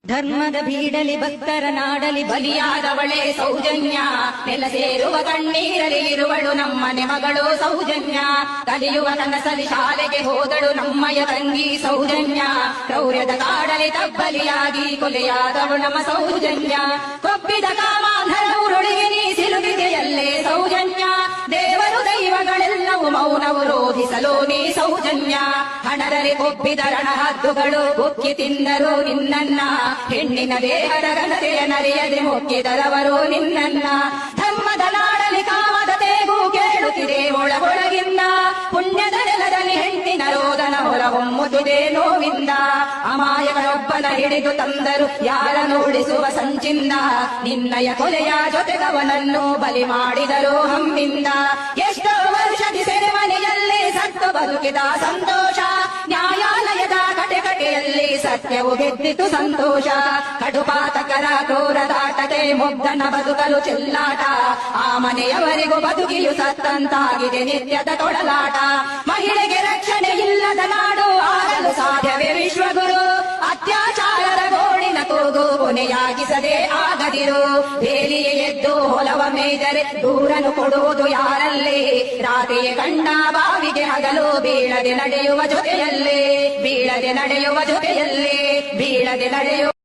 ಧರ್ಮದ ಬೀಡಲಿ ಭಕ್ತರ ನಾಡಲಿ ಬಲಿಯಾದವಳೇ ಸೌಜನ್ಯ, ನೆಲ ಸೇರುವ ಕಣ್ಣೀರಲಿ ಇರುವಳು ನಮ್ಮನೆ ಮಗಳು ಸೌಜನ್ಯ. ಕಲಿಯುವ ಕನಸಲಿ ಶಾಲೆಗೆ ಹೋದಳು ನಮ್ಮಯ ತಂಗಿ ಸೌಜನ್ಯ. ಕ್ರೌರ್ಯದ ಕಾಡಲಿ ತಬ್ಬಲಿಯಾಗಿ ಕೊಲೆಯಾದವಳು ನಮ್ಮ ಸೌಜನ್ಯ. ಕೊಬ್ಬಿದ ಕಾಮಾಂಧರ ಉರುಳಿಗೆ ನೀ ಸಿಲುಕಿದೆಯಲ್ಲೇ ಸೌಜನ್ಯ. ದೇವರು ದೈವಗಳೆಲ್ಲವೂ ಮೌನವು ರೋಧಿಸಲು ನೀ ಸೌಜನ್ಯ. ಹಣದಲ್ಲಿ ಕೊಬ್ಬಿದ ರಣಹದ್ದುಗಳು ಉಕ್ಕಿ ತಿಂದರು ನಿನ್ನನ್ನ. ಹೆಣ್ಣಿನ ದೇಹದ ಘನತೆಯ ನರಿಯದೆ ಮುಕ್ಕಿದರವರು ನಿನ್ನನ್ನ. ಧರ್ಮದ ನಾಡಲಿ ಕಾಮದ ತೇಗು ಕೇಳುತ್ತಿದೆ ಒಳಗೊಳಗಿಂದ. ಪುಣ್ಯದ ನೆಲದಲ್ಲಿ ಹೆಣ್ಣಿನ ರೋದನ ಹೊರಹೊಮ್ಮುತ್ತಿದೆ ನೋವಿಂದ. ಅಮಾಯಗಳೊಬ್ಬನ ಹಿಡಿದು ತಂದರು ಯಾರನ್ನು ಉಳಿಸುವ ಸಂಚಿಂದ. ನಿನ್ನಯ ಕೊಲೆಯ ಜೊತೆಗವನನ್ನು ಬಲಿ ಮಾಡಿದರು ಹಮ್ಮಿಂದ. ಎಷ್ಟೋ ವರ್ಷದಿ ಸೆರೆಮನೆಯಲ್ಲಿ ಸತ್ತು ಬದುಕಿದ ಸಂತೋಷ. ನ್ಯಾಯಾಲಯದ ಕಟೆಕಟೆಯಲ್ಲಿ ಸತ್ಯವು ಗೆದ್ದಿತು ಸಂತೋಷ. ಕಡುಪಾತಕರ ಕ್ರೂರದಾಟಕ್ಕೆ ಮುಗ್ಧನ ಬದುಕಲು ಚೆಲ್ಲಾಟ. ಆ ಮನೆಯವರಿಗೂ ಬದುಕಿಯು ಸತ್ತಂತಾಗಿದೆ ನಿತ್ಯದ ತೊಳಲಾಟ. ಮಹಿಳೆಗೆ ರಕ್ಷಣೆ ಇಲ್ಲದ ನಾಡು ಆಗಲು ಸಾಧ್ಯವೇ ವಿಶ್ವಗುರು. ಅತ್ಯಾಚಾರದ ಗೋಳಿನ ಕೂಗು ಕೊನೆಯಾಗಿಸದೆ ಆಗದಿರು. ಬೇಲಿಯೇ ಎದ್ದು ಹೊಲವ ಮೇದರೆ ದೂರನು ಕೊಡುವುದು ಯಾರಲ್ಲಿ. ರಾತ್ರಿಯೇ ಕಂಡ ಬಾವಿಗೆ ಹಗಲು ಬೀಳದೆ ನಡೆಯುವ ಜೊತೆಯಲ್ಲಿ. ಬೀಳದೆ ನಡೆಯುವ ಜೊತೆಯಲ್ಲಿ ಬೀಳದೆ ನಡೆಯುವ